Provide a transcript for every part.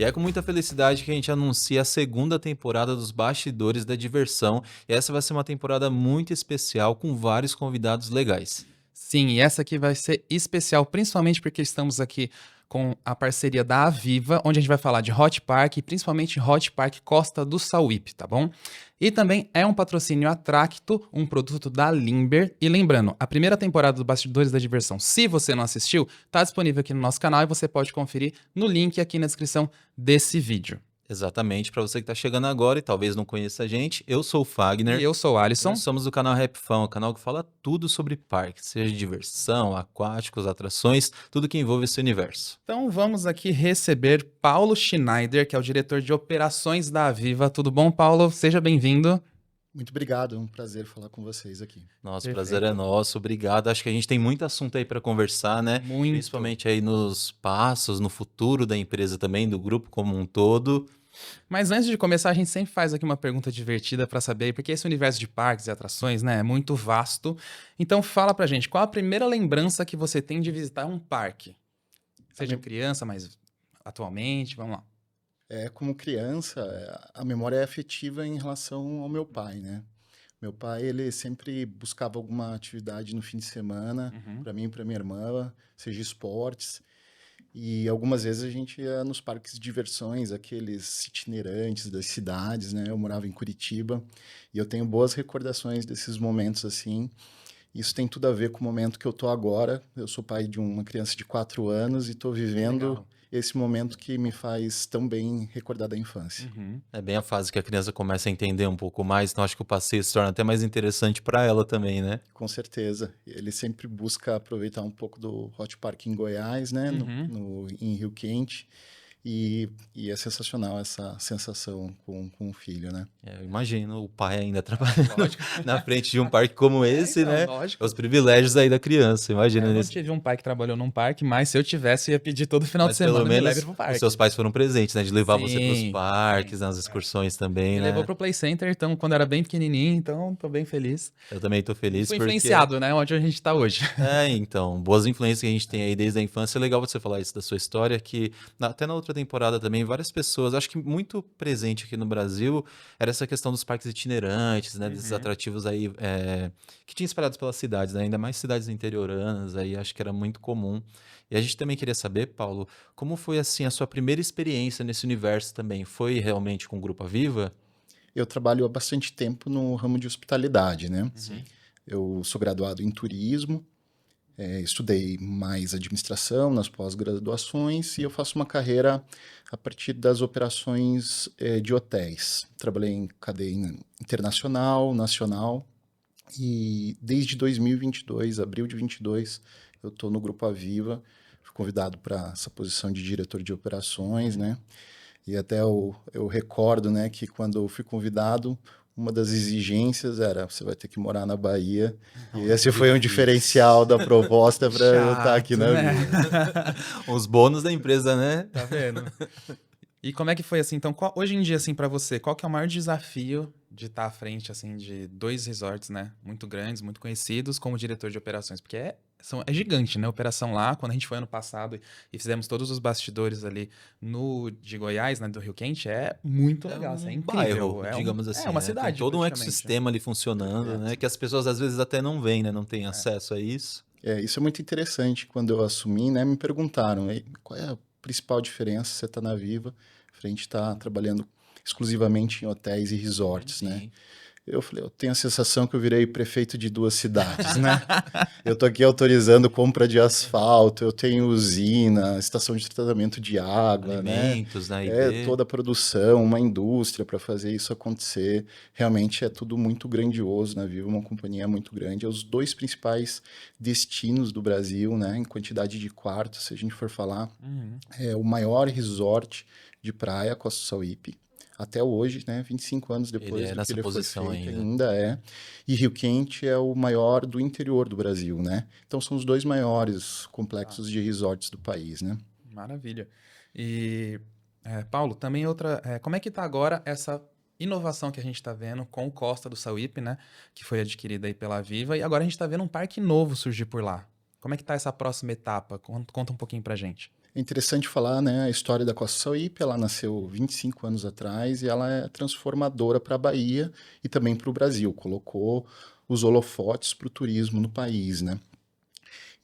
é com muita felicidade que a gente anuncia a segunda temporada dos Bastidores da Diversão. E essa vai ser uma temporada muito especial com vários convidados legais. Sim, e essa aqui vai ser especial, principalmente porque estamos aqui com a parceria da Aviva, onde a gente vai falar de Hot Park e principalmente Hot Park Costa do Sauípe, tá bom? E também é um patrocínio Atracto, um produto da Limber. E lembrando, a primeira temporada do Bastidores da Diversão, se você não assistiu, tá disponível aqui no nosso canal e você pode conferir no link aqui na descrição desse vídeo. Exatamente, para você que está chegando agora e talvez não conheça a gente, eu sou o Fagner. E eu sou o Alisson. Nós somos do canal Rap Fun, o canal que fala tudo sobre parques, seja diversão, aquáticos, atrações, tudo que envolve esse universo. Então vamos aqui receber Paulo Schneider, que é o diretor de operações da Aviva. Tudo bom, Paulo? Seja bem-vindo. Muito obrigado, é um prazer falar com vocês aqui. Nosso Perfeito. prazer é nosso, obrigado. Acho que a gente tem muito assunto aí para conversar, né? Muito. Principalmente aí nos passos, no futuro da empresa também, do grupo como um todo. Mas antes de começar, a gente sempre faz aqui uma pergunta divertida para saber, porque esse universo de parques e atrações, né, é muito vasto. Então fala pra gente, qual a primeira lembrança que você tem de visitar um parque? Seja criança, mas atualmente, vamos lá. Como criança, a memória é afetiva em relação ao meu pai, né? Meu pai, ele sempre buscava alguma atividade no fim de semana, para mim e para minha irmã, seja esportes. E algumas vezes a gente ia nos parques de diversões, aqueles itinerantes das cidades, né? Eu morava em Curitiba e eu tenho boas recordações desses momentos assim. Isso tem tudo a ver com o momento que eu tô agora. Eu sou pai de uma criança de 4 anos e estou vivendo Legal. esse momento que me faz tão bem recordar da infância. É bem a fase que a criança começa a entender um pouco mais, então acho que o passeio se torna até mais interessante para ela também, né? Com certeza. Ele sempre busca aproveitar um pouco do Hot Park em Goiás, né? Em Rio Quente. E é sensacional essa sensação com o filho, né? Eu imagino o pai ainda trabalhando na frente de um parque como esse, então, né? lógico. Os privilégios aí da criança, imagina Eu não nesse. tive um pai que trabalhou num parque, mas se eu tivesse, eu ia pedir todo final de Mas semana pelo me menos leve pro parque. os seus pais foram presentes, né? De levar você para os Sim, parques, nas excursões também, Me né? levou pro Play Center, então, quando eu era bem pequenininho, então tô bem feliz. Eu também tô feliz Fui porque... influenciado, né, onde a gente tá hoje. Então, boas influências que a gente tem aí desde a infância. É legal você falar isso da sua história, que até na outra temporada também, várias pessoas, acho que muito presente aqui no Brasil, era essa questão dos parques itinerantes, né? Desses atrativos aí que tinha espalhados pelas cidades, né? Ainda mais cidades interioranas, aí acho que era muito comum. E a gente também queria saber, Paulo, como foi assim a sua primeira experiência nesse universo também? Foi realmente com o Grupo Aviva? Eu trabalho há bastante tempo no ramo de hospitalidade, né? Eu sou graduado em turismo, estudei mais administração nas pós-graduações e eu faço uma carreira a partir das operações de hotéis. Trabalhei em cadeia internacional, nacional e desde 2022, abril de 22, eu estou no Grupo Aviva. Fui convidado para essa posição de diretor de operações, né? E até eu recordo, né, que quando eu fui convidado, uma das exigências era você vai ter que morar na Bahia. E esse foi um diferencial da proposta para eu estar aqui na né? vida. Os bônus da empresa, né? Tá vendo? E como é que foi assim? Então, hoje em dia, assim, pra você, qual que é o maior desafio de estar à frente, assim, de 2 resorts, né? Muito grandes, muito conhecidos, como diretor de operações? Porque é gigante, né? A operação lá, quando a gente foi ano passado e fizemos todos os bastidores ali de Goiás, né? Do Rio Quente, é muito legal, assim, é incrível. Bairro, digamos assim, É uma né? cidade, Tem todo um praticamente. ecossistema ali funcionando, né? Que as pessoas às vezes até não veem, né? Não têm acesso a isso. Isso é muito interessante. Quando eu assumi, né, me perguntaram qual é a principal diferença você está na Viva, frente estar trabalhando exclusivamente em hotéis e resorts, né? Sim. Eu falei, eu tenho a sensação que eu virei prefeito de 2 cidades, né? Eu tô aqui autorizando compra de asfalto, eu tenho usina, estação de tratamento de água, Alimentos, né? toda a produção, uma indústria para fazer isso acontecer. Realmente é tudo muito grandioso na Viva, uma companhia muito grande. É os 2 principais destinos do Brasil, né? Em quantidade de quartos, se a gente for falar. É o maior resort de praia, Costa do Sauípe. Até hoje, né, 25 anos depois do que nessa ele foi posição feito, ainda. ainda é. E Rio Quente é o maior do interior do Brasil, né? Então são os 2 maiores complexos de resorts do país, né? Maravilha. E Paulo, também outra. Como é que está agora essa inovação que a gente está vendo com o Costa do Sauípe, né? Que foi adquirida aí pela Viva, e agora a gente está vendo um parque novo surgir por lá. Como é que está essa próxima etapa? Conta um pouquinho pra gente. É interessante falar, né, a história da Costa Sauípe. Ela nasceu 25 anos atrás e ela é transformadora para a Bahia e também para o Brasil. Colocou os holofotes para o turismo no país, né?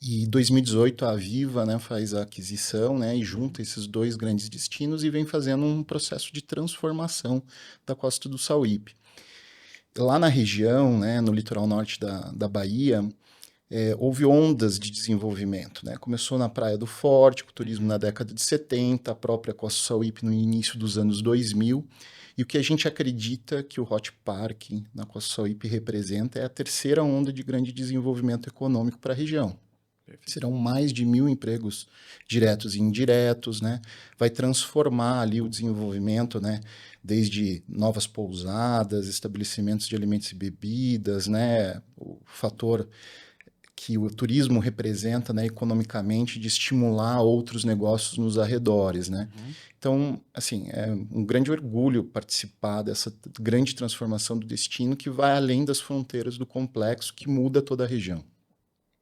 E em 2018 a Viva, né, faz a aquisição, né, e junta esses dois grandes destinos e vem fazendo um processo de transformação da Costa do Sauípe. Lá na região, né, no litoral norte da Bahia, houve ondas de desenvolvimento, né? Começou na Praia do Forte, com o turismo na década de 70, a própria Costa Sauípe no início dos anos 2000, e o que a gente acredita que o Hot Park na Costa Sauípe representa é a terceira onda de grande desenvolvimento econômico para a região. Perfeito. Serão mais de 1.000 empregos diretos e indiretos, né? Vai transformar ali o desenvolvimento, né? Desde novas pousadas, estabelecimentos de alimentos e bebidas, né? O fator que o turismo representa, né, economicamente, de estimular outros negócios nos arredores, né? Uhum. Então, assim, é um grande orgulho participar dessa grande transformação do destino que vai além das fronteiras do complexo, que muda toda a região.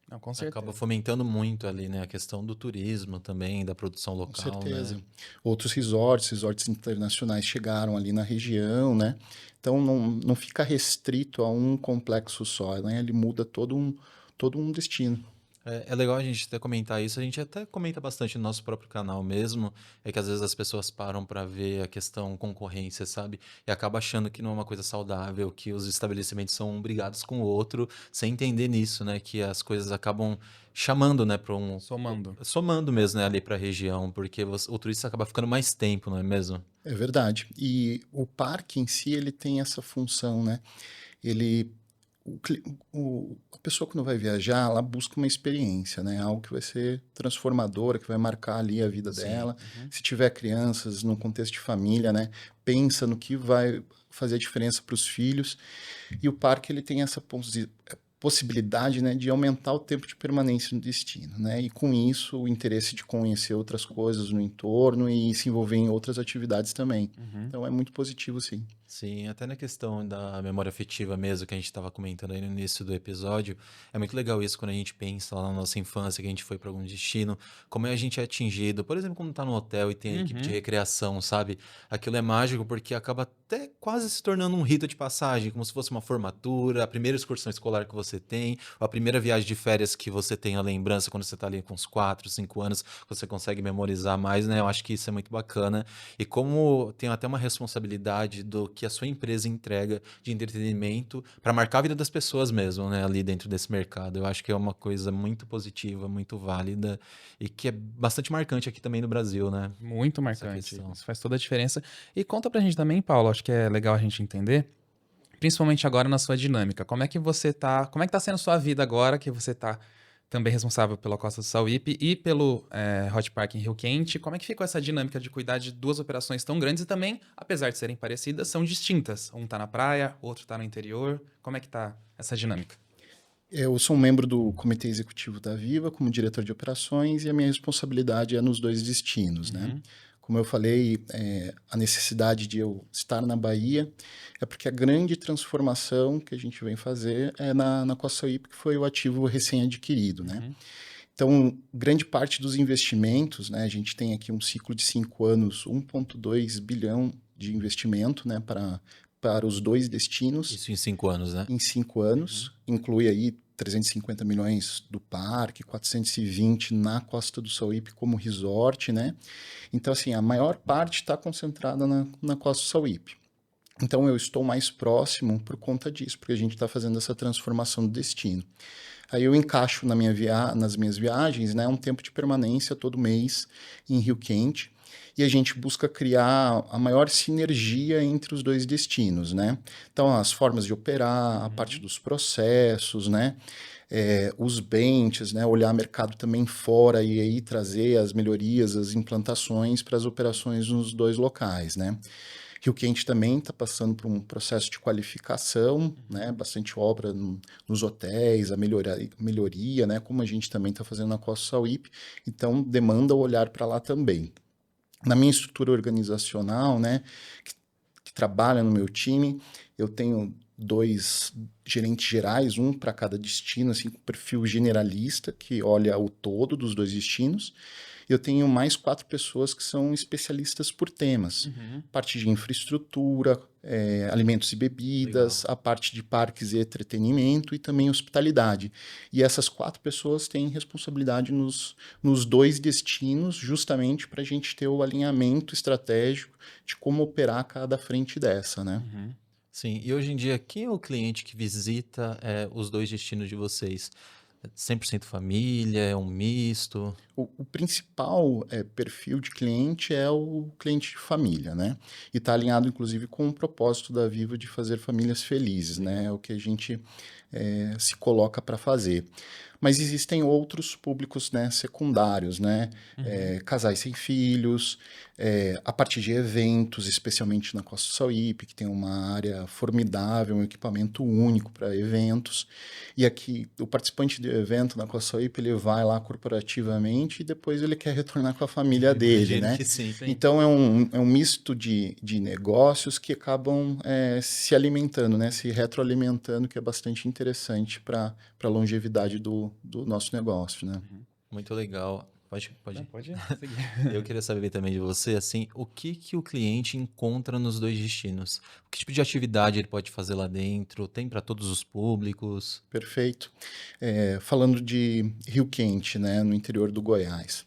Não, com Acaba certeza. fomentando muito ali, né? A questão do turismo também, da produção Com local, né? certeza. Outros resorts internacionais chegaram ali na região, né? Então não fica restrito a um complexo só, né? Ele muda todo um destino. É legal a gente até comentar isso, a gente até comenta bastante no nosso próprio canal mesmo, é que às vezes as pessoas param para ver a questão concorrência, sabe? E acaba achando que não é uma coisa saudável, que os estabelecimentos são um brigados com o outro, sem entender nisso, né? Que as coisas acabam chamando, né, para um Somando. somando mesmo, né, ali para a região, porque o turista acaba ficando mais tempo, não é mesmo? É verdade. E o parque em si, ele tem essa função, né? Ele, a pessoa quando vai viajar, ela busca uma experiência, né? Algo que vai ser transformadora, que vai marcar ali a vida Sim. dela. Uhum. Se tiver crianças, num contexto de família, né? Pensa no que vai fazer a diferença para os filhos. E o parque ele tem essa possibilidade, né, de aumentar o tempo de permanência no destino, né? E com isso o interesse de conhecer outras coisas no entorno e se envolver em outras atividades também. Uhum. Então é muito positivo, sim. Sim, até na questão da memória afetiva mesmo, que a gente estava comentando aí no início do episódio, é muito legal isso quando a gente pensa lá na nossa infância, que a gente foi para algum destino, como é a gente é atingido, por exemplo, quando tá no hotel e tem a equipe de Uhum. recreação, sabe? Aquilo é mágico porque acaba até quase se tornando um rito de passagem, como se fosse uma formatura, a primeira excursão escolar que você tem, ou a primeira viagem de férias que você tem a lembrança quando você tá ali com uns 4, 5 anos, você consegue memorizar mais, né? Eu acho que isso é muito bacana. E como tem até uma responsabilidade do que a sua empresa entrega de entretenimento para marcar a vida das pessoas mesmo, né, ali dentro desse mercado. Eu acho que é uma coisa muito positiva, muito válida e que é bastante marcante aqui também no Brasil, né? Muito Essa marcante. questão. Isso faz toda a diferença. E conta pra gente também, Paulo, acho que é legal a gente entender, principalmente agora na sua dinâmica. Como é que tá sendo a sua vida agora que você tá também responsável pela Costa do Sauípe e pelo Hot Park em Rio Quente? Como é que ficou essa dinâmica de cuidar de duas operações tão grandes e também, apesar de serem parecidas, são distintas? Um tá na praia, outro tá no interior. Como é que tá essa dinâmica? Eu sou um membro do comitê executivo da Viva como diretor de operações e a minha responsabilidade é nos dois destinos, né? Uhum. Como eu falei, a necessidade de eu estar na Bahia é porque a grande transformação que a gente vem fazer é na Costa Sauípe, que foi o ativo recém-adquirido, né? Uhum. Então, grande parte dos investimentos, né? A gente tem aqui um ciclo de 5 anos, 1,2 bilhão de investimento, né? Para os dois destinos Isso em 5 anos, né? em 5 anos, inclui aí 350 milhões do parque, 420 na Costa do Sauípe como resort, né? Então, assim, a maior parte está concentrada na Costa do Sauípe. Então, eu estou mais próximo por conta disso, porque a gente está fazendo essa transformação do destino. Aí eu encaixo nas minhas viagens, né, um tempo de permanência todo mês em Rio Quente, e a gente busca criar a maior sinergia entre os dois destinos, né? Então, as formas de operar, a parte Uhum. dos processos, né? Os benches, né? Olhar mercado também fora e aí trazer as melhorias, as implantações para as operações nos dois locais, né? Rio Quente também está passando por um processo de qualificação, né? Bastante obra nos hotéis, a melhoria, né? Como a gente também está fazendo na Costa Sauípe, então demanda o olhar para lá também. Na minha estrutura organizacional, né, que trabalha no meu time, eu tenho 2 gerentes gerais, um para cada destino, assim, com perfil generalista, que olha o todo dos 2 destinos. Eu tenho mais 4 pessoas que são especialistas por temas. Uhum. Parte de infraestrutura, alimentos e bebidas, Legal. a parte de parques e entretenimento e também hospitalidade. E essas 4 pessoas têm responsabilidade nos 2 destinos, justamente para a gente ter o alinhamento estratégico de como operar cada frente dessa, né? Uhum. Sim, e hoje em dia, quem é o cliente que visita os 2 destinos de vocês? 100% família, é um misto? O principal perfil de cliente é o cliente de família, né? E está alinhado, inclusive, com o propósito da Viva de fazer famílias felizes, né? É o que a gente se coloca para fazer. Mas existem outros públicos, né, secundários, né? Uhum. Casais sem filhos, a partir de eventos, especialmente na Costa Sauípe, que tem uma área formidável, um equipamento único para eventos. E aqui, o participante do evento na Costa Sauípe, ele vai lá corporativamente e depois ele quer retornar com a família dele, Imagino né? que sim. Sim. Então, é um misto de negócios que acabam se alimentando, né? Se retroalimentando, que é bastante interessante para a longevidade do nosso negócio, né? Muito legal. Pode Não, ir. pode seguir. Eu queria saber também de você, assim, o que que o cliente encontra nos 2 destinos? Que tipo de atividade ele pode fazer lá dentro? Tem para todos os públicos? Perfeito. Falando de Rio Quente, né? No interior do Goiás.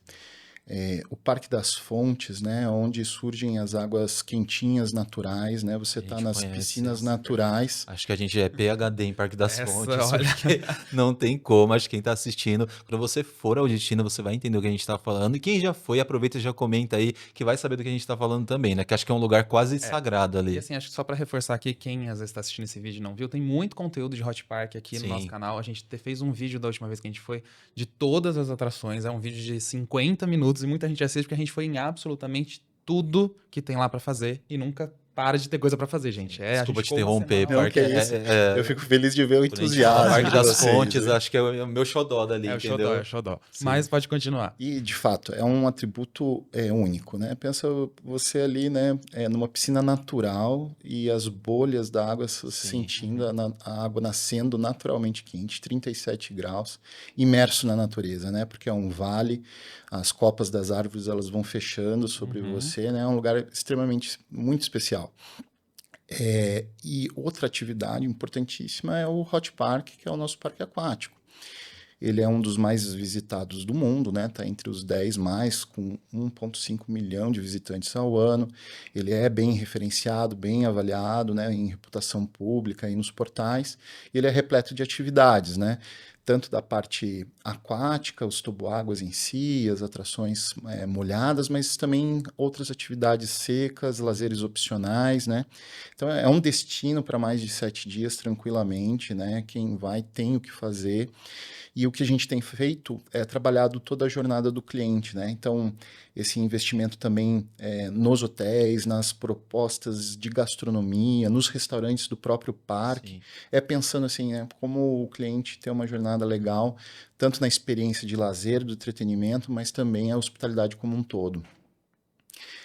O Parque das Fontes, né, onde surgem as águas quentinhas naturais, né? Você A está gente nas conhece. piscinas naturais. Acho que a gente é PhD em Parque das Essa, Fontes, olha. porque não tem como. Acho que quem está assistindo, quando você for ao destino, você vai entender o que a gente está falando. E quem já foi, aproveita e já comenta aí, que vai saber do que a gente está falando também, né? Que acho que é um lugar quase É. sagrado E ali. assim, acho que só pra reforçar aqui, quem às vezes está assistindo esse vídeo e não viu, tem muito conteúdo de Hot Park aqui no nosso Sim. canal. A gente fez um vídeo da última vez que a gente foi de todas as atrações. É um vídeo de 50 minutos e muita gente assiste porque a gente foi em absolutamente tudo que tem lá pra fazer e nunca para de ter coisa pra fazer, gente. A Desculpa gente te ficou uma interromper, semana lá. Não, que é isso. Eu fico feliz de ver o quando a gente fala entusiasmo Parque de das vocês, Fontes, né? acho que é o meu xodó dali, É o xodó, entendeu? é o xodó. Sim. Mas pode continuar. E, de fato, é um atributo único, né? Pensa você ali, né, numa piscina natural e as bolhas da água sentindo a água nascendo naturalmente quente, 37 graus, imerso na natureza, né? Porque é um vale, as copas das árvores elas vão fechando sobre você, né? É um lugar extremamente, muito especial. E outra atividade importantíssima é o Hot Park, que é o nosso parque aquático. Ele é um dos mais visitados do mundo, né? Tá entre os 10 mais, com 1,5 milhão de visitantes ao ano. Ele é bem referenciado, bem avaliado, né? Em reputação pública e nos portais. Ele é repleto de atividades, né? Tanto da parte aquática, os toboáguas em si, as atrações molhadas, mas também outras atividades secas, lazeres opcionais, né? Então é um destino para mais de 7 dias tranquilamente, né? Quem vai tem o que fazer. E o que a gente tem feito é trabalhado toda a jornada do cliente, né? Então, esse investimento também nos hotéis, nas propostas de gastronomia, nos restaurantes do próprio parque, Sim. pensando assim, né? Como o cliente ter uma jornada legal, tanto na experiência de lazer, do entretenimento, mas também a hospitalidade como um todo.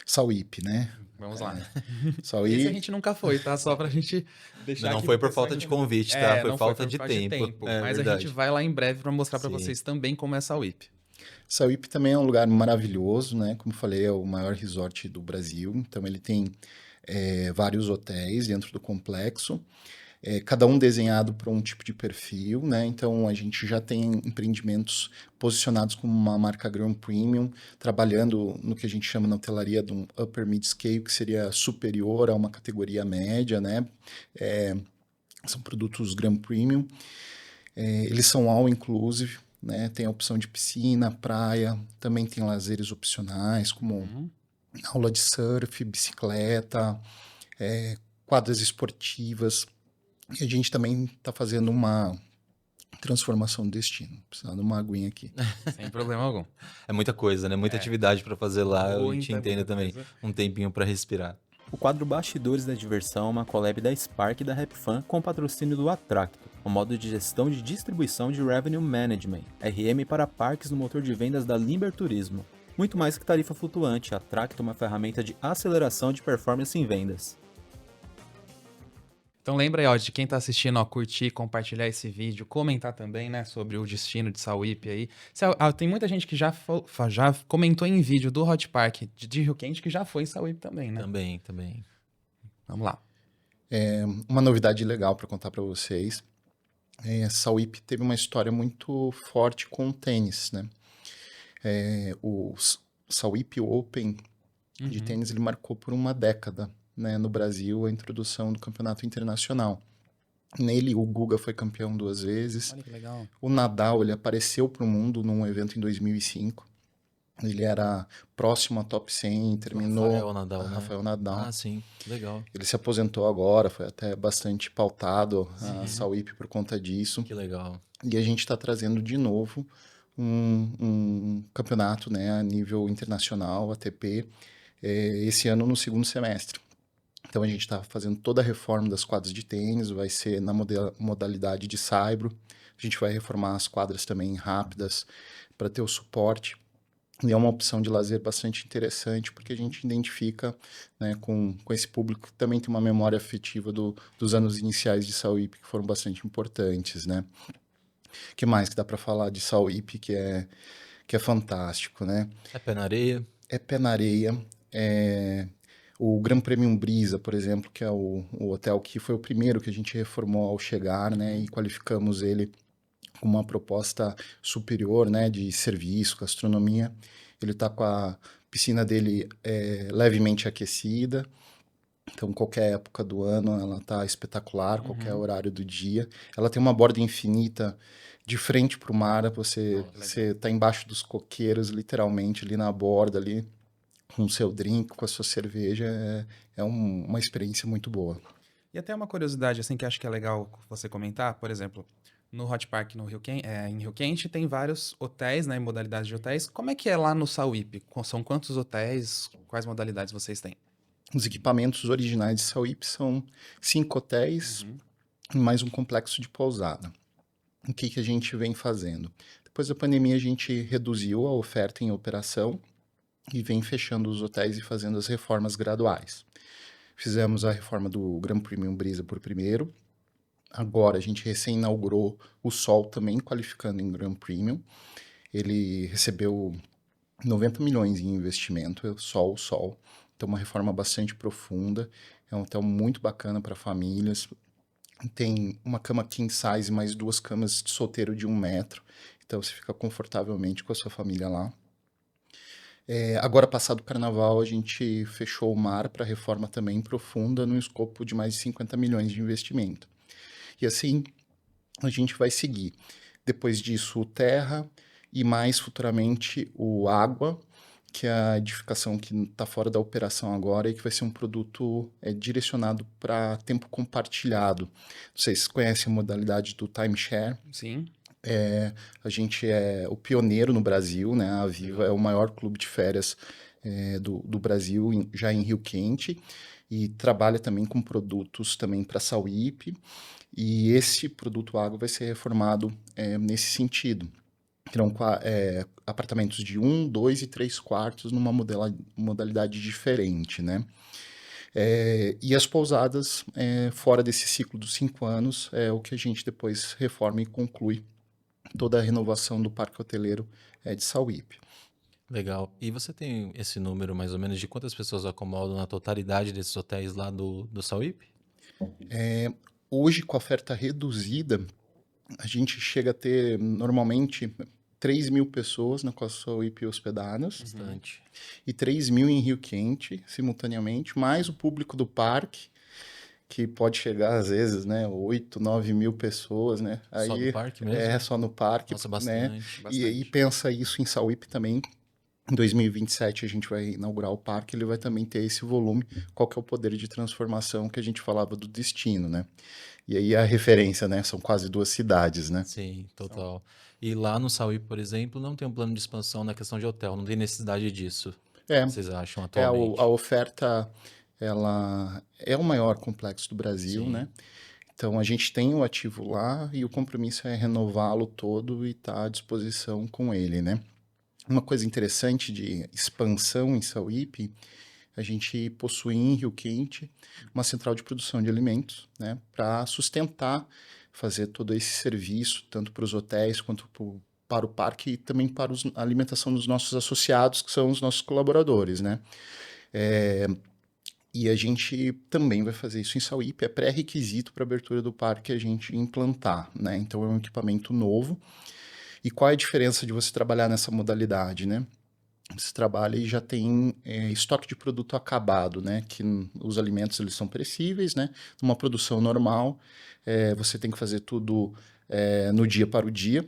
Sauípe, né? Vamos lá. Esse a Sauípe, gente nunca foi, tá? Só pra gente deixar Não aqui foi pro por pessoal falta de entender. convite, tá? Foi Não falta de tempo. É Mas a verdade. gente vai lá em breve pra mostrar pra Sim. vocês também como é essa WIP. Sauípe também é um lugar maravilhoso, né? Como eu falei, é o maior resort do Brasil. Então, ele tem vários hotéis dentro do complexo, cada um desenhado para um tipo de perfil, né? Então, a gente já tem empreendimentos posicionados como uma marca Grand Premium, trabalhando no que a gente chama na hotelaria de um upper mid-scale, que seria superior a uma categoria média, né? São produtos Grand Premium. Eles são all inclusive, né? Tem a opção de piscina, praia, também tem lazeres opcionais, como aula de surf, bicicleta, quadras esportivas. E a gente também está fazendo uma transformação do destino. Precisando de uma aguinha aqui. Sem problema algum. É muita coisa, né? Muita atividade para fazer lá. Eu te Muita, entendo muita também. coisa. Um tempinho para respirar. O quadro Bastidores da Diversão é uma collab da Spark e da RapFan com patrocínio do Atracto, o modo de gestão de distribuição de Revenue Management, RM para parques no motor de vendas da Limber Turismo. Muito mais que tarifa flutuante, a Tracto é uma ferramenta de aceleração de performance em vendas. Então lembra aí, ó, de quem tá assistindo, ó, curtir, compartilhar esse vídeo, comentar também, né, sobre o destino de Sauípe aí. Tem muita gente que já comentou em vídeo do Hot Park de Rio Quente que já foi em Sauípe também, né? Também. Vamos lá. Uma novidade legal para contar para vocês. Sauípe teve uma história muito forte com o tênis, né? O Sauípe Open de tênis, ele marcou por uma década, né, no Brasil, a introdução do campeonato internacional. Nele, o Guga foi campeão 2 vezes. Olha que legal. O Nadal, ele apareceu para o mundo num evento em 2005. Ele era próximo a top 100, terminou... Rafael Nadal, né? Rafael Nadal. Ah, sim, legal. Ele se aposentou agora, foi até bastante pautado a Sauípe por conta disso. Que legal. E a gente está trazendo de novo um campeonato, né, a nível internacional, ATP, esse ano no segundo semestre. Então a gente está fazendo toda a reforma das quadras de tênis, vai ser na modalidade de saibro. A gente vai reformar as quadras também rápidas para ter o suporte. E é uma opção de lazer bastante interessante, porque a gente identifica, né, com esse público que também tem uma memória afetiva dos anos iniciais de Sauípe, que foram bastante importantes, né? O que mais que dá para falar de Sauípe que é fantástico, né? É pé na areia. É pé na areia. O Gran Premium Brisa, por exemplo, que é o hotel que foi o primeiro que a gente reformou ao chegar, né? E qualificamos ele com uma proposta superior, né? De serviço, gastronomia. Ele está com a piscina dele levemente aquecida. Então, qualquer época do ano, ela tá espetacular, qualquer horário do dia. Ela tem uma borda infinita de frente para o mar. Você tá embaixo dos coqueiros, literalmente, ali na borda, ali, com o seu drink, com a sua cerveja. Uma experiência muito boa. E até uma curiosidade, assim, que acho que é legal você comentar, por exemplo, no Hot Park em Rio Quente tem vários hotéis, né, modalidades de hotéis. Como é que é lá no Sauípe? São quantos hotéis? Quais modalidades vocês têm? Os equipamentos originais de Sauípe são 5 hotéis e mais um complexo de pousada. O que a gente vem fazendo? Depois da pandemia, a gente reduziu a oferta em operação e vem fechando os hotéis e fazendo as reformas graduais. Fizemos a reforma do Gran Premium Brisa por primeiro. Agora, a gente recém-inaugurou o Sol também, qualificando em Gran Premium. Ele recebeu 90 milhões em investimento, só o Sol. Então, uma reforma bastante profunda. É um hotel muito bacana para famílias. Tem uma cama king size, mais 2 camas de solteiro de 1 metro. Então, você fica confortavelmente com a sua família lá. Agora, passado o carnaval, a gente fechou o mar para reforma também profunda, no escopo de mais de 50 milhões de investimento. E assim, a gente vai seguir. Depois disso, o terra e mais futuramente o água, que é a edificação que está fora da operação agora e que vai ser um produto direcionado para tempo compartilhado. Vocês conhecem a modalidade do timeshare? Sim. A gente é o pioneiro no Brasil, né? A Viva é o maior clube de férias do Brasil, já em Rio Quente, e trabalha também com produtos também para Sauípe, e esse produto água vai ser reformado nesse sentido. Terão apartamentos de 1, 2 e 3 quartos numa modalidade diferente, né? E as pousadas, fora desse ciclo dos 5 anos, é o que a gente depois reforma e conclui toda a renovação do parque hoteleiro de Sauípe. Legal. E você tem esse número mais ou menos de quantas pessoas acomodam na totalidade desses hotéis lá do Sauípe? Hoje, com a oferta reduzida, a gente chega a ter normalmente 3 mil pessoas na Costa Sauípe hospedadas. Bastante. E 3 mil em Rio Quente, simultaneamente, mais o público do parque, que pode chegar às vezes, né, 8, 9 mil pessoas, né? Aí, Só no parque mesmo? Só no parque, Nossa, né? bastante. E pensa isso em Sauípe também. Em 2027 a gente vai inaugurar o parque, ele vai também ter esse volume. Qual que é o poder de transformação que a gente falava do destino, né? E aí a referência, né? São quase 2 cidades, né? Sim, total. E lá no Sauípe, por exemplo, não tem um plano de expansão na questão de hotel, não tem necessidade disso. O que vocês acham atualmente? A oferta, ela é o maior complexo do Brasil, Sim. né? Então a gente tem o ativo lá e o compromisso é renová-lo todo e estar à disposição com ele, né? Uma coisa interessante de expansão em Sauípe, a gente possui em Rio Quente uma central de produção de alimentos, né, para sustentar, fazer todo esse serviço, tanto para os hotéis quanto para o parque e também para a alimentação dos nossos associados, que são os nossos colaboradores, né? E a gente também vai fazer isso em Sauípe, é pré-requisito para a abertura do parque a gente implantar, né? Então é um equipamento novo. E qual é a diferença de você trabalhar nessa modalidade, né? Você trabalha e já tem estoque de produto acabado, né? Que os alimentos eles são perecíveis, né? Numa produção normal, você tem que fazer tudo no dia para o dia.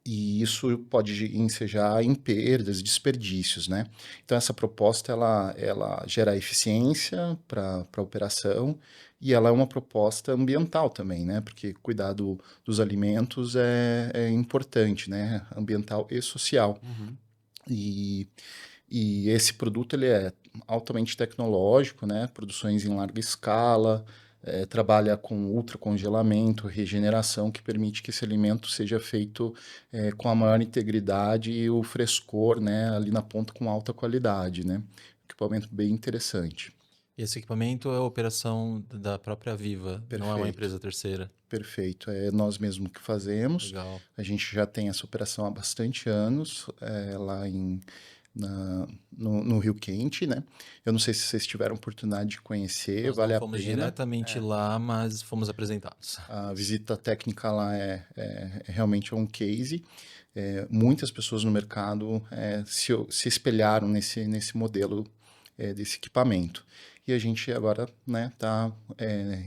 E isso pode ensejar em perdas, desperdícios, né? Então, essa proposta, ela gera eficiência para a operação e ela é uma proposta ambiental também, né? Porque cuidar dos alimentos é importante, né? Ambiental e social. E, e esse produto, ele é altamente tecnológico, né? Produções em larga escala, trabalha com ultracongelamento, regeneração, que permite que esse alimento seja feito com a maior integridade e o frescor, né, ali na ponta com alta qualidade, né? Equipamento bem interessante. Esse equipamento é a operação da própria Viva, não é uma Perfeito. empresa terceira. Perfeito, é nós mesmos que fazemos. Legal. A gente já tem essa operação há bastante anos, lá no Rio Quente, né? Eu não sei se vocês tiveram oportunidade de conhecer, Nós vale não a fomos pena. diretamente lá, mas fomos apresentados. A visita técnica lá realmente um case. Muitas pessoas no mercado se espelharam nesse modelo desse equipamento. E a gente agora está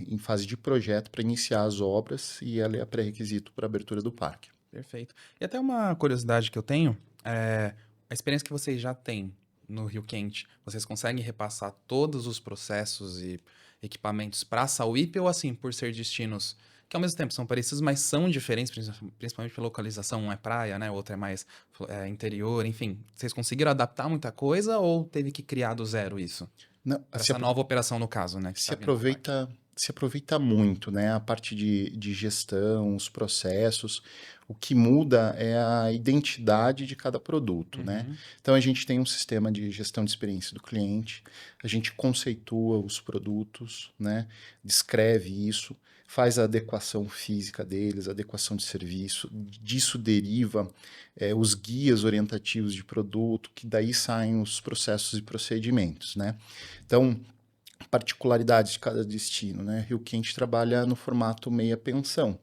em fase de projeto para iniciar as obras e ela é pré-requisito para a abertura do parque. Perfeito. E até uma curiosidade que eu tenho, a experiência que vocês já têm no Rio Quente, vocês conseguem repassar todos os processos e equipamentos para a Sauípe ou assim, por ser destinos que ao mesmo tempo são parecidos, mas são diferentes, principalmente pela localização, um é praia, né, o outro é mais interior, enfim. Vocês conseguiram adaptar muita coisa ou teve que criar do zero isso? Não, Essa nova operação, no caso, né? Que se tá vindo pro parque. aproveita muito, né? A parte de gestão, os processos. O que muda é a identidade de cada produto, né? Uhum. Então a gente tem um sistema de gestão de experiência do cliente, a gente conceitua os produtos, né? Descreve isso, faz a adequação física deles, adequação de serviço. Disso deriva os guias orientativos de produto, que daí saem os processos e procedimentos, né? Então, particularidades de cada destino, né? Rio Quente trabalha no formato meia pensão,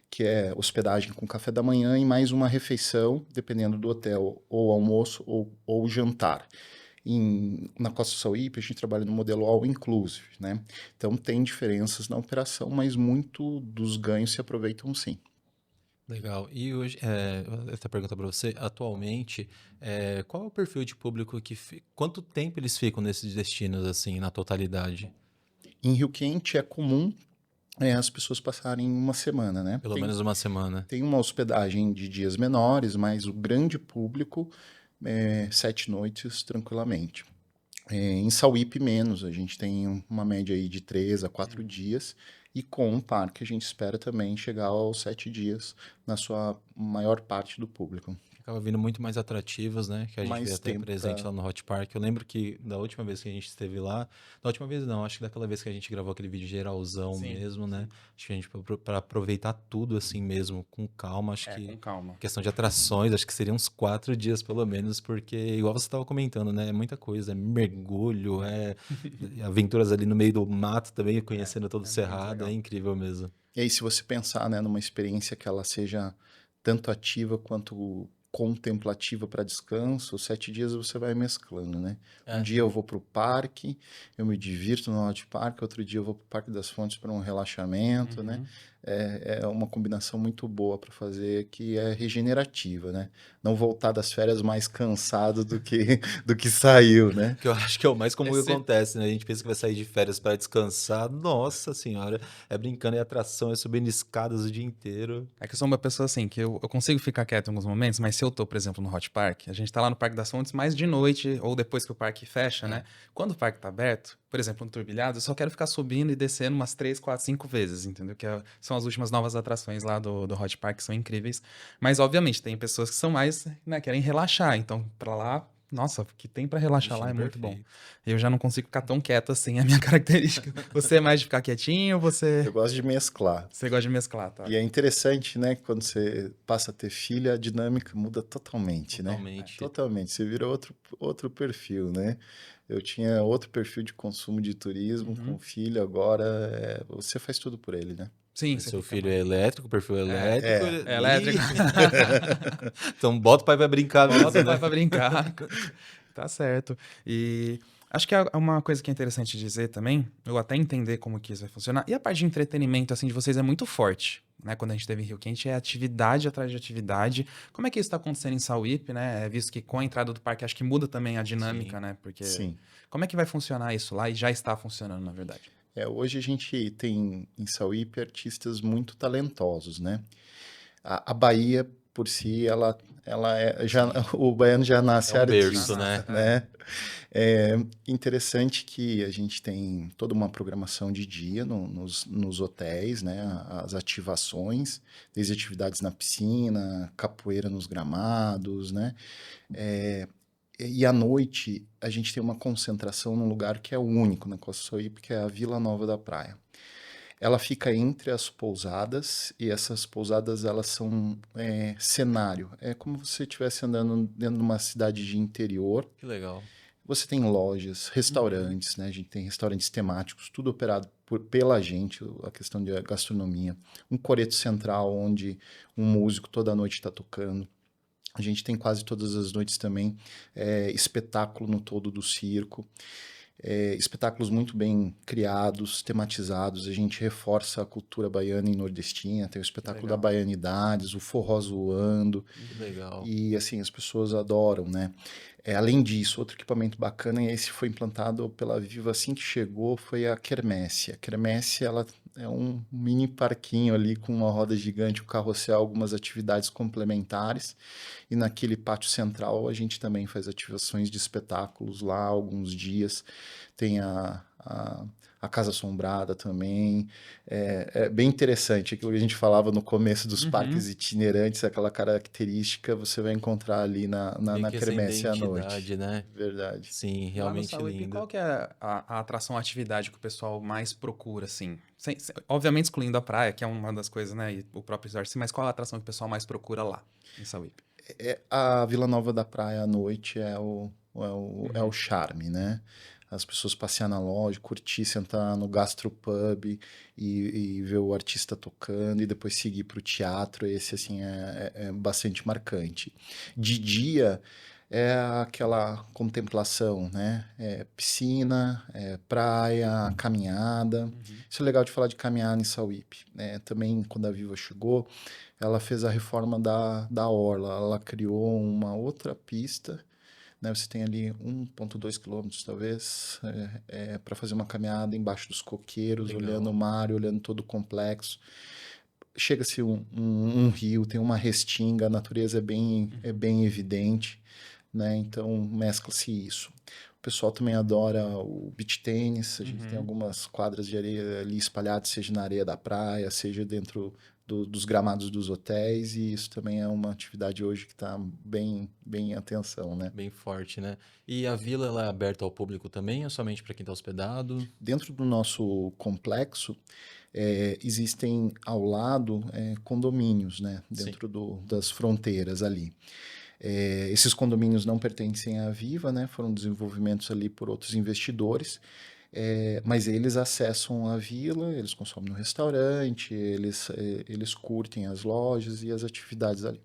que é hospedagem com café da manhã e mais uma refeição, dependendo do hotel, ou almoço ou jantar. Na Costa Sauípe, a gente trabalha no modelo all inclusive, né? Então tem diferenças na operação, mas muito dos ganhos se aproveitam sim. Legal. E hoje, essa pergunta para você, atualmente, qual é o perfil de público quanto tempo eles ficam nesses destinos, assim, na totalidade? Em Rio Quente é comum as pessoas passarem uma semana, né? Pelo menos uma semana. Tem uma hospedagem de dias menores, mas o grande público 7 noites tranquilamente. Em Sauípe menos, a gente tem uma média aí de 3 a 4 dias, e com o parque a gente espera também chegar aos 7 dias na sua maior parte do público. Acaba vindo muito mais atrativos, né? Que a gente Mais vê até tempo presente lá no Hot Park. Eu lembro que da última vez que a gente esteve lá, da última vez não, acho que daquela vez que a gente gravou aquele vídeo geralzão Sim, mesmo, né? Acho que a gente, para aproveitar tudo assim mesmo, com calma, acho que Com calma. questão de atrações, acho que seriam uns 4 dias pelo menos, porque igual você estava comentando, né? É muita coisa, é mergulho, aventuras ali no meio do mato também, conhecendo todo o muito cerrado, legal. é incrível mesmo. E aí, se você pensar, né, numa experiência que ela seja tanto ativa quanto contemplativa para descanso, 7 dias você vai mesclando, né? Um dia eu vou para o parque, eu me divirto no Hot Park, outro dia eu vou para o Parque das Fontes para um relaxamento, né? É uma combinação muito boa para fazer, que é regenerativa, né? Não voltar das férias mais cansado do que saiu, né? Que eu acho que é o mais comum que Esse- acontece, né? A gente pensa que vai sair de férias para descansar. Nossa senhora, é brincando, é atração, é subindo escadas o dia inteiro. É que eu sou uma pessoa assim, que eu consigo ficar quieto em alguns momentos, mas se eu tô, por exemplo, no Hot Park, a gente tá lá no Parque das Fontes mais de noite, ou depois que o parque fecha, né? Quando o parque tá aberto, por exemplo, no Turbilhado, eu só quero ficar subindo e descendo umas 3, 4, 5 vezes, entendeu? São as últimas novas atrações lá do Hot Park, que são incríveis. Mas, obviamente, tem pessoas que são mais, né, querem relaxar. Então, pra lá, nossa, o que tem pra relaxar lá é Destino muito bom. perfeito. Eu já não consigo ficar tão quieto assim, é a minha característica. Você é mais de ficar quietinho ou Eu gosto de mesclar. você gosta de mesclar, tá? E é interessante, né? Quando você passa a ter filha, a dinâmica muda totalmente, né? Totalmente. Totalmente. Você vira outro perfil, né? Eu tinha outro perfil de consumo de turismo com filho, agora você faz tudo por ele, né? Sim, você Seu fica filho é elétrico, perfil elétrico. é elétrico. Então bota o pai pra brincar Bota mesmo, o pai né? pra brincar. Tá certo. E acho que é uma coisa que é interessante dizer também, eu até entender como que isso vai funcionar. E a parte de entretenimento, assim, de vocês é muito forte, né? Quando a gente teve em Rio Quente, é atividade atrás de atividade. Como é que isso está acontecendo em Sauípe, né? Visto que com a entrada do parque, acho que muda também a dinâmica, Sim. né? Porque Sim. como é que vai funcionar isso lá? E já está funcionando, na verdade. Hoje a gente tem em Sauípe artistas muito talentosos, né? A Bahia, por si, ela o baiano já nasce É um berço, artista, né? né? É interessante que a gente tem toda uma programação de dia nos hotéis, né? As ativações, desde atividades na piscina, capoeira nos gramados, né? É, e à noite a gente tem uma concentração num lugar que é único na Costa Sauípe, que é a Vila Nova da Praia. Ela fica entre as pousadas e essas pousadas elas são cenário. É como se você estivesse andando dentro de uma cidade de interior. Que legal. Você tem lojas, restaurantes, né? A gente tem restaurantes temáticos, tudo operado pela gente, a questão de gastronomia. Um coreto central onde um músico toda noite está tocando. A gente tem quase todas as noites também espetáculo no todo do circo. Espetáculos muito bem criados, tematizados. A gente reforça a cultura baiana e nordestina. Tem o espetáculo da Legal. Baianidades, o forró zoando. Que legal. E assim, as pessoas adoram, né? Além disso, outro equipamento bacana, e esse foi implantado pela Viva assim que chegou, foi a Quermesse. A Quermesse, ela é um mini parquinho ali com uma roda gigante, um carrossel, algumas atividades complementares. E naquele pátio central a gente também faz ativações de espetáculos lá, alguns dias. Tem a Casa Assombrada também. É bem interessante. Aquilo que a gente falava no começo dos parques itinerantes, aquela característica, você vai encontrar ali na Meio que essa Quermesse à identidade, noite. né? Verdade. Sim, Lá no realmente Sauípe, lindo. qual que é a atração, a atividade que o pessoal mais procura, assim? Obviamente excluindo a praia, que é uma das coisas, né? E o próprio resort, mas qual a atração que o pessoal mais procura lá, em Sauípe? A Vila Nova da Praia à noite é o charme, né? As pessoas passear na loja, curtir, sentar no gastropub e ver o artista tocando e depois seguir para o teatro. Esse, assim, é bastante marcante. De dia é aquela contemplação, né? Piscina, praia, caminhada. Isso é legal de falar de caminhada em Sauípe, né? Também, quando a Viva chegou, ela fez a reforma da orla. Ela criou uma outra pista, né? Você tem ali 1,2 quilômetros, talvez, para fazer uma caminhada embaixo dos coqueiros, Legal. olhando o mar, olhando todo o complexo. Chega-se um rio, tem uma restinga, a natureza é bem evidente, né? Então mescla-se isso. O pessoal também adora o beach tênis, a gente tem algumas quadras de areia ali espalhadas, seja na areia da praia, seja dentro dos gramados dos hotéis, e isso também é uma atividade hoje que está bem em atenção, né? Bem forte, né? E a vila ela é aberta ao público também ou somente para quem está hospedado? Dentro do nosso complexo, existem ao lado condomínios, né? Dentro das fronteiras ali. Esses condomínios não pertencem à Viva, né? Foram desenvolvimentos ali por outros investidores, mas eles acessam a vila, eles consomem no restaurante, eles curtem as lojas e as atividades ali.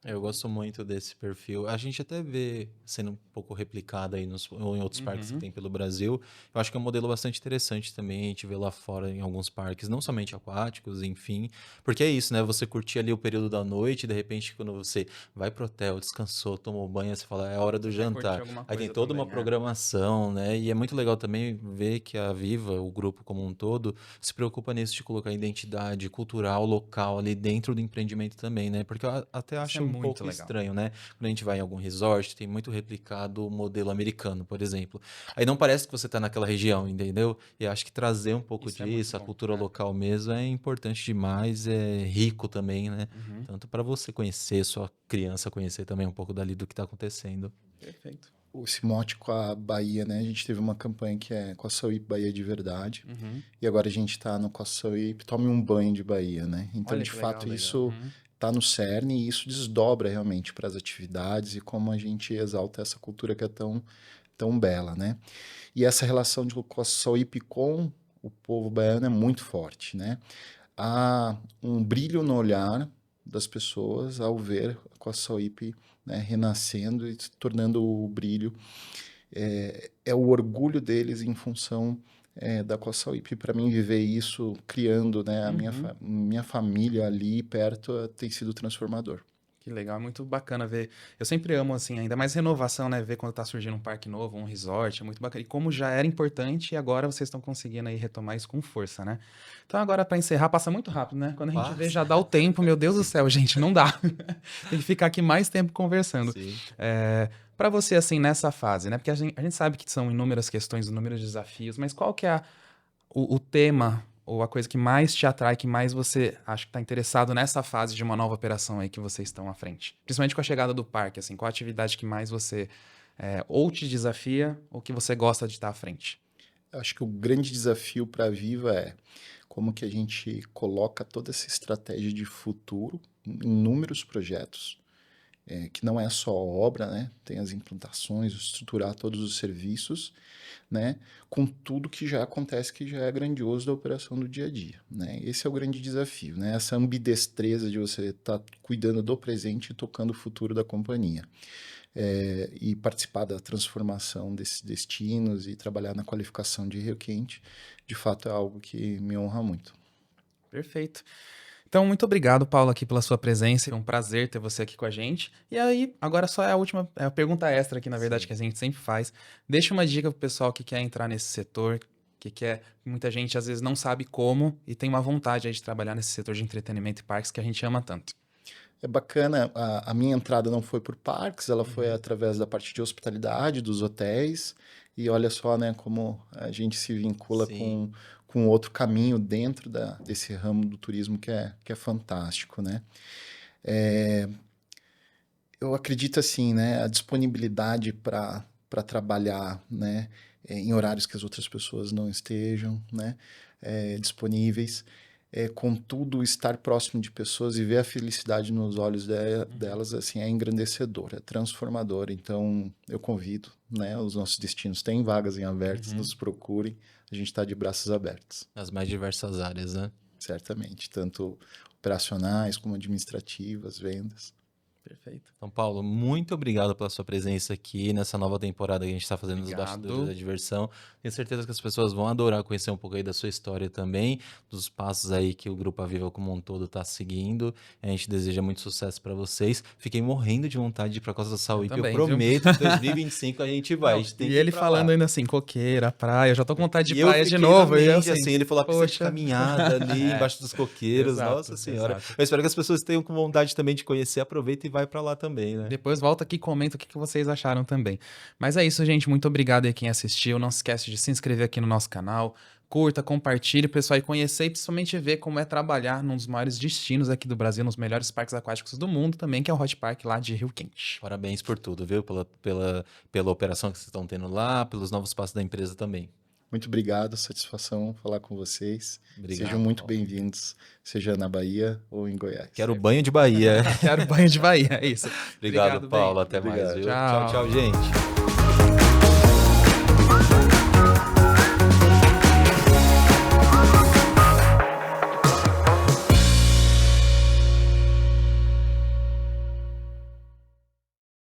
Eu gosto muito desse perfil. A gente até vê sendo um pouco replicado aí ou em outros parques que tem pelo Brasil. Eu acho que é um modelo bastante interessante também. A gente vê lá fora em alguns parques, não somente aquáticos, enfim. Porque é isso, né? Você curtir ali o período da noite, e de repente, quando você vai pro hotel, descansou, tomou banho, você fala, é hora do Você quer curtir jantar. alguma Aí tem coisa toda uma também, programação, né? E é muito legal também ver que a Viva, o grupo como um todo, se preocupa nisso de colocar identidade cultural, local ali dentro do empreendimento também, né? Porque eu até Isso acho é Muito pouco legal. estranho, né? Quando a gente vai em algum resort, tem muito replicado o modelo americano, por exemplo. Aí não parece que você tá naquela região, entendeu? E acho que trazer um pouco Isso é muito disso, a bom, cultura é. local mesmo, é importante demais, é rico também, né? Uhum. Tanto para você conhecer, sua criança conhecer também um pouco dali do que tá acontecendo. Perfeito. Esse mote com a Bahia, né? A gente teve uma campanha que é Costa Sauípe Bahia de verdade. Uhum. E agora a gente está no Costa Sauípe, tome um banho de Bahia, né? Então, Olha de que fato, legal. isso Uhum. está no cerne e isso desdobra realmente para as atividades e como a gente exalta essa cultura que é tão bela, né? E essa relação de Costa Sauípe com o povo baiano é muito forte, né? Há um brilho no olhar das pessoas ao ver a Costa Sauípe, né, renascendo e se tornando o brilho. É o orgulho deles em função da Costa Sauípe. Para mim, viver isso, criando, né, a Uhum. minha família ali perto, tem sido transformador. Que legal, é muito bacana ver. Eu sempre amo, assim, ainda mais renovação, né? Ver quando tá surgindo um parque novo, um resort, é muito bacana. E como já era importante, e agora vocês estão conseguindo aí retomar isso com força, né? Então agora, para encerrar, passa muito rápido, né? Quando a gente vê, Passa. já dá o tempo, meu Deus do céu, gente, não dá. Tem que ficar aqui mais tempo conversando. Sim. Para você, assim, nessa fase, né? Porque a gente sabe que são inúmeras questões, inúmeros desafios, mas qual que é o tema ou a coisa que mais te atrai, que mais você acha que está interessado nessa fase de uma nova operação aí que vocês estão à frente? Principalmente com a chegada do parque, assim, qual a atividade que mais você ou te desafia ou que você gosta de estar à frente? Eu acho que o grande desafio para a Viva é como que a gente coloca toda essa estratégia de futuro em inúmeros projetos, que não é só obra, né? Tem as implantações, estruturar todos os serviços, né? Com tudo que já acontece, que já é grandioso da operação do dia a dia, né? Esse é o grande desafio, né? Essa ambidestreza de você estar cuidando do presente e tocando o futuro da companhia. E participar da transformação desses destinos e trabalhar na qualificação de Rio Quente, de fato é algo que me honra muito. Perfeito. Então, muito obrigado, Paulo, aqui pela sua presença. É um prazer ter você aqui com a gente. E aí, agora só é a última a pergunta extra aqui, na verdade, que a gente sempre faz. Deixa uma dica pro pessoal que quer entrar nesse setor, que quer. Muita gente às vezes não sabe como e tem uma vontade aí de trabalhar nesse setor de entretenimento e parques que a gente ama tanto. É bacana, a minha entrada não foi por parques, ela foi Uhum. através da parte de hospitalidade, dos hotéis, e olha só, né, como a gente se vincula Sim. com outro caminho dentro desse ramo do turismo que é fantástico, né? Eu acredito assim, né, a disponibilidade para trabalhar, né, em horários que as outras pessoas não estejam, né, disponíveis, contudo estar próximo de pessoas e ver a felicidade nos olhos delas, assim, é engrandecedor, é transformador. Então, eu convido, né, os nossos destinos têm vagas em abertos, Uhum. nos procurem, a gente está de braços abertos, Nas mais diversas áreas, né? certamente, tanto operacionais como administrativas, vendas. Perfeito. Então, Paulo, muito obrigado pela sua presença aqui nessa nova temporada que a gente está fazendo nos bastidores Obrigado. da diversão. Tenho certeza que as pessoas vão adorar conhecer um pouco aí da sua história também, dos passos aí que o Grupo Aviva como um todo está seguindo. A gente deseja muito sucesso para vocês. Fiquei morrendo de vontade de ir para Costa do Sauípe. Eu também, viu? prometo que 2025 a gente vai. Não, A gente tem e que ir ele pra falando lá. ainda assim, coqueira, praia, eu já tô com vontade de E eu praia de fiquei novo. na E eu mente, assim, ele falou, precisa de poxa. caminhada ali embaixo dos coqueiros. Exato, Nossa Senhora. exato. Eu espero que as pessoas tenham com vontade também de conhecer. Aproveita e vai para lá também, né? Depois volta aqui e comenta o que vocês acharam também. Mas é isso, gente. Muito obrigado aí quem assistiu. Não se esquece de se inscrever aqui no nosso canal. Curta, compartilhe, pessoal, e conhecer e principalmente ver como é trabalhar num dos maiores destinos aqui do Brasil, nos melhores parques aquáticos do mundo também, que é o Hot Park lá de Rio Quente. Parabéns por tudo, viu? Pela operação que vocês estão tendo lá, pelos novos passos da empresa também. Muito obrigado, satisfação falar com vocês. Obrigado, Sejam muito Paulo. bem-vindos, seja na Bahia ou em Goiás. Quero banho de Bahia. Quero banho de Bahia, é isso. Obrigado, bem. Paulo. Até mais, Obrigado. viu? Tchau. Tchau, tchau, gente.